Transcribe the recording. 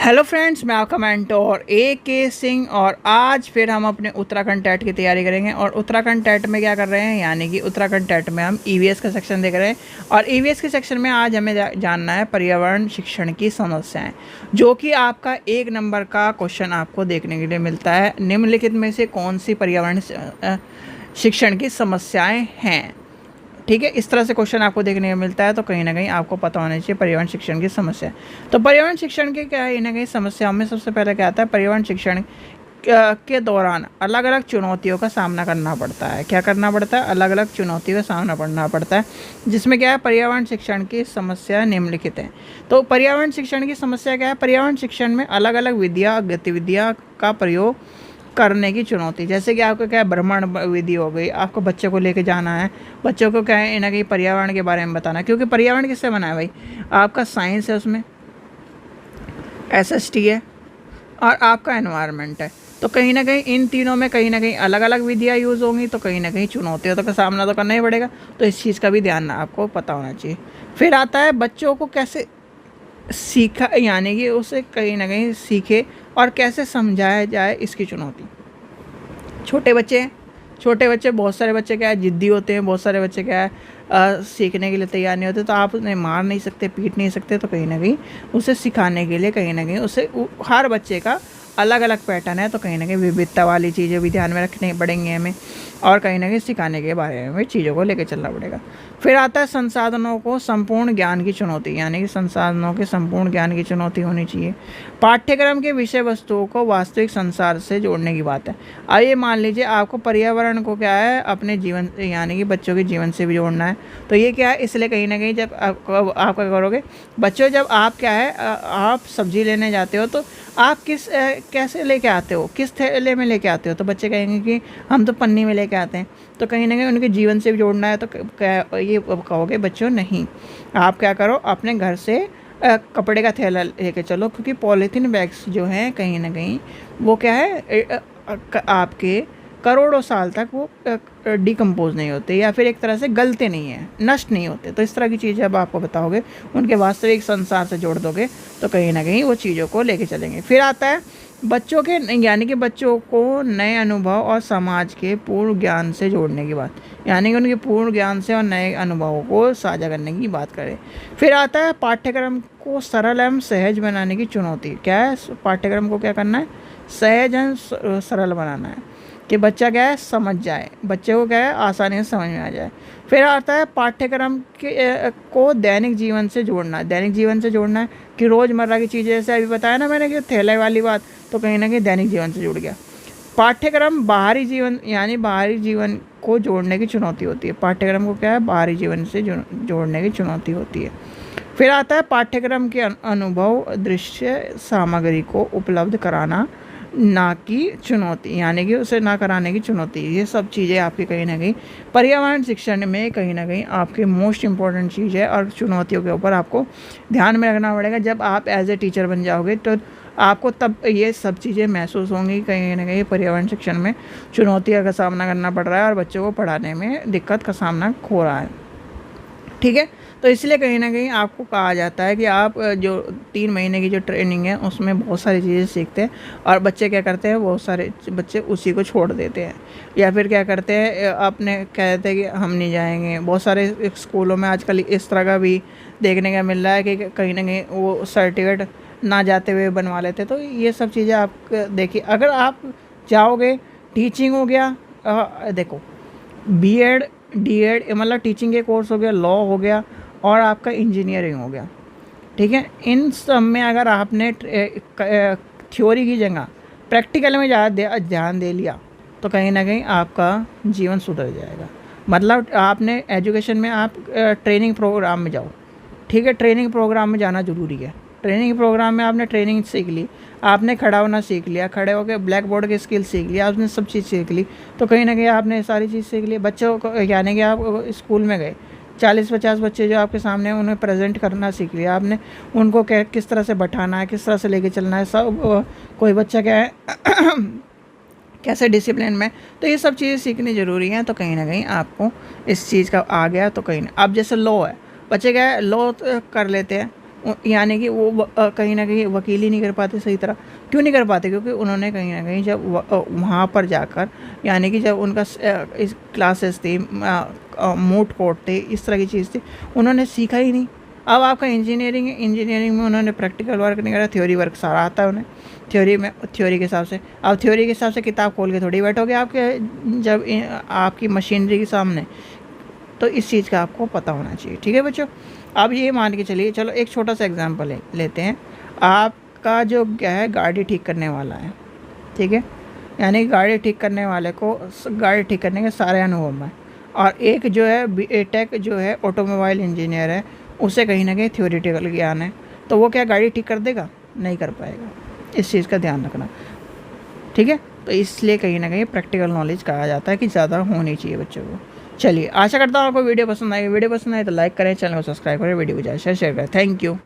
Hello friends, मैं आपका mentor AK Singh और आज फिर हम अपने उत्तराखंड टेट की तैयारी करेंगे। और उत्तराखंड टेट में क्या कर रहे हैं, यानी कि उत्तराखंड टेट में हम EVS का सेक्शन देख रहे हैं। और EVS के सेक्शन में आज हमें जानना है पर्यावरण शिक्षण की समस्याएं, जो कि आपका 1 नंबर का क्वेश्चन आपको देखने के लिए मिलता है। निम्नलिखित में से कौन सी पर्यावरण शिक्षण की समस्याएँ हैं। ठीक है, इस तरह से क्वेश्चन आपको देखने को मिलता है, तो कहीं ना कहीं आपको पता होना चाहिए पर्यावरण शिक्षण की समस्या। तो पर्यावरण शिक्षण के कहीं ना कहीं समस्याओं में सबसे पहले क्या आता है, पर्यावरण शिक्षण के दौरान अलग अलग चुनौतियों का सामना करना पड़ता है। क्या करना पड़ता है? अलग अलग चुनौतियों का सामना करना पड़ता है, जिसमें क्या है, पर्यावरण शिक्षण की समस्या निम्नलिखित है। तो पर्यावरण शिक्षण की समस्या क्या है? पर्यावरण शिक्षण में अलग अलग विधियाँ गतिविधियाँ का प्रयोग करने की चुनौती। जैसे कि आपको क्या है, भ्रमण विधि हो गई, आपको बच्चों को लेके जाना है, बच्चों को क्या है ना कि पर्यावरण के बारे में बताना है। क्योंकि पर्यावरण किससे बना है भाई? आपका साइंस है, उसमें SST है और आपका एनवायरनमेंट है। तो कहीं ना कहीं इन तीनों में कहीं ना कहीं अलग अलग विधियाँ यूज़ होंगी, तो कहीं ना कहीं चुनौतियों का सामना तो करना ही पड़ेगा। तो इस चीज़ का भी ध्यान आपको पता होना चाहिए। फिर आता है बच्चों को कैसे सीखा, यानी कि उसे कहीं ना कहीं सीखे और कैसे समझाया जाए इसकी चुनौती। छोटे बच्चे बहुत सारे बच्चे क्या है, जिद्दी होते हैं। बहुत सारे बच्चे क्या है, सीखने के लिए तैयार नहीं होते। तो आप उन्हें मार नहीं सकते, पीट नहीं सकते। तो कहीं ना कहीं उसे सिखाने के लिए कहीं ना कहीं उसे हर बच्चे का अलग अलग पैटर्न है, तो कहीं ना कहीं विविधता वाली चीज़ें भी ध्यान में रखनी पड़ेंगी हमें, और कहीं ना कहीं सिखाने के बारे में चीज़ों को लेकर चलना पड़ेगा। फिर आता है संसाधनों को संपूर्ण ज्ञान की चुनौती, यानी कि संसाधनों के संपूर्ण ज्ञान की चुनौती होनी चाहिए। पाठ्यक्रम के विषय वस्तुओं को वास्तविक संसार से जोड़ने की बात है। आइए मान लीजिए आपको पर्यावरण को क्या है, अपने जीवन यानी कि बच्चों के जीवन से भी जोड़ना है। तो ये क्या है, इसलिए कहीं ना कहीं जब आप क्या करोगे, बच्चों जब आप क्या है, आप सब्जी लेने जाते हो, तो आप कैसे लेके आते हो, किस थैले में लेके आते हो? तो बच्चे कहेंगे कि हम तो पन्नी में लेके आते हैं। तो कहीं ना कहीं उनके जीवन से भी जोड़ना है। तो क्या ये कहोगे बच्चों? नहीं, आप क्या करो, अपने घर से कपड़े का थैला लेके चलो। क्योंकि पॉलीथीन बैग्स जो हैं कहीं ना कहीं वो क्या है, आपके करोड़ों साल तक वो डिकम्पोज नहीं होते, या फिर एक तरह से गलते नहीं हैं, नष्ट नहीं होते। तो इस तरह की चीज़ जब आपको बताओगे, उनके वास्तविक संसार से जोड़ दोगे, तो कहीं ना कहीं वो चीज़ों को लेके चलेंगे। फिर आता है बच्चों के, यानी कि बच्चों को नए अनुभव और समाज के पूर्ण ज्ञान से जोड़ने की बात, यानी कि उनके पूर्ण ज्ञान से और नए अनुभवों को साझा करने की बात करें। फिर आता है पाठ्यक्रम को सरल एवं सहज बनाने की चुनौती। क्या है, पाठ्यक्रम को क्या करना है, सहज एवं सरल बनाना है, कि बच्चा क्या है, समझ जाए, बच्चे को क्या है, आसानी से समझ में आ जाए। फिर आता है पाठ्यक्रम के को दैनिक जीवन से जोड़ना है। दैनिक जीवन से जोड़ना है कि रोज़मर्रा की चीज़ें, जैसे अभी बताया ना मैंने कि थैले वाली बात, तो कहीं ना कहीं दैनिक जीवन से जुड़ गया। पाठ्यक्रम बाहरी जीवन, यानी बाहरी जीवन को जोड़ने की चुनौती होती है। पाठ्यक्रम को क्या है, बाहरी जीवन से जोड़ने की चुनौती होती है। फिर आता है पाठ्यक्रम के अनुभव दृश्य सामग्री को उपलब्ध कराना, ना की चुनौती, यानी कि उसे ना कराने की चुनौती। ये सब चीज़ें आपकी कहीं ना कहीं पर्यावरण शिक्षण में कहीं ना कहीं आपकी मोस्ट इम्पॉर्टेंट चीज़ है, और चुनौतियों के ऊपर आपको ध्यान में रखना पड़ेगा। जब आप एज ए टीचर बन जाओगे, तो आपको तब ये सब चीज़ें महसूस होंगी, कहीं ना कहीं पर्यावरण शिक्षण में चुनौतियों का सामना करना पड़ रहा है और बच्चों को पढ़ाने में दिक्कत का सामना हो रहा है। ठीक है, तो इसलिए कहीं ना कहीं आपको कहा जाता है कि आप जो 3 महीने की जो ट्रेनिंग है, उसमें बहुत सारी चीज़ें सीखते हैं। और बच्चे क्या करते हैं, बहुत सारे बच्चे उसी को छोड़ देते हैं, या फिर क्या करते हैं, अपने कहते हैं कि हम नहीं जाएंगे। बहुत सारे स्कूलों में आजकल इस तरह का भी देखने का मिल रहा है कि कहीं ना कहीं वो सर्टिफिकेट ना जाते हुए बनवा लेते। तो ये सब चीज़ें आप देखिए, अगर आप जाओगे, टीचिंग हो गया, देखो B.Ed D.Ed मतलब टीचिंग के कोर्स हो गया, लॉ हो गया, और आपका इंजीनियरिंग हो गया। ठीक है, इन सब में अगर आपने थ्योरी की जगह प्रैक्टिकल में ज़्यादा ध्यान दे लिया, तो कहीं ना कहीं आपका जीवन सुधर जाएगा। मतलब आपने एजुकेशन में आप ट्रेनिंग प्रोग्राम में जाओ। ठीक है, ट्रेनिंग प्रोग्राम में जाना ज़रूरी है। ट्रेनिंग प्रोग्राम में आपने ट्रेनिंग सीख ली, आपने खड़ा होना सीख लिया, खड़े होकर ब्लैक बोर्ड की स्किल सीख लिया, आपने सब चीज़ सीख ली, तो कहीं ना कहीं आपने सारी चीज़ सीख ली। बच्चों को, यानी कि आप स्कूल में गए, 40-50 बच्चे जो आपके सामने, उन्हें प्रेजेंट करना सीख लिया आपने। उनको किस तरह से बैठाना है, किस तरह से लेके चलना है, सब कोई बच्चा क्या है कैसे डिसिप्लिन में, तो ये सब चीज़ें सीखनी ज़रूरी हैं। तो कहीं ना कहीं आपको इस चीज़ का आ गया, तो कहीं ना, अब जैसे लॉ है, बच्चे क्या है, लॉ कर लेते हैं, यानी कि वो कहीं ना कहीं वकीली नहीं कर पाते सही तरह। क्यों नहीं कर पाते? क्योंकि उन्होंने कहीं ना कहीं जब वहाँ पर जाकर, यानी कि जब उनका इस क्लासेस थी, मूट कोर्ट थे, इस तरह की चीज़ थी, उन्होंने सीखा ही नहीं। अब आपका इंजीनियरिंग है, इंजीनियरिंग में उन्होंने प्रैक्टिकल वर्क नहीं करा, थ्योरी वर्क सारा आता है उन्हें, थ्योरी के हिसाब से। अब थ्योरी के हिसाब से किताब खोल के थोड़ी बैठोगे आपके, जब आपकी मशीनरी के सामने, तो इस चीज़ का आपको पता होना चाहिए। ठीक है बच्चों, अब ये मान के चलिए, चलो एक छोटा सा एग्जांपल लेते हैं। आपका जो क्या है, गाड़ी ठीक करने वाला है, ठीक है, यानी गाड़ी ठीक करने वाले को गाड़ी ठीक करने के सारे अनुभव हैं, और एक जो है बीटेक जो है ऑटोमोबाइल इंजीनियर है, उसे कहीं ना कहीं थ्योरेटिकल ज्ञान है, तो वो क्या गाड़ी ठीक कर देगा? नहीं कर पाएगा। इस चीज़ का ध्यान रखना, ठीक है। तो इसलिए कहीं ना कहीं प्रैक्टिकल नॉलेज कहा जाता है कि ज़्यादा होनी चाहिए बच्चों को। चलिए, आशा करता हूँ आपको वीडियो पसंद आएगी। वीडियो पसंद आए तो लाइक करें, चैनल को सब्सक्राइब करें, वीडियो को ज़्यादा शेयर करें। Thank you.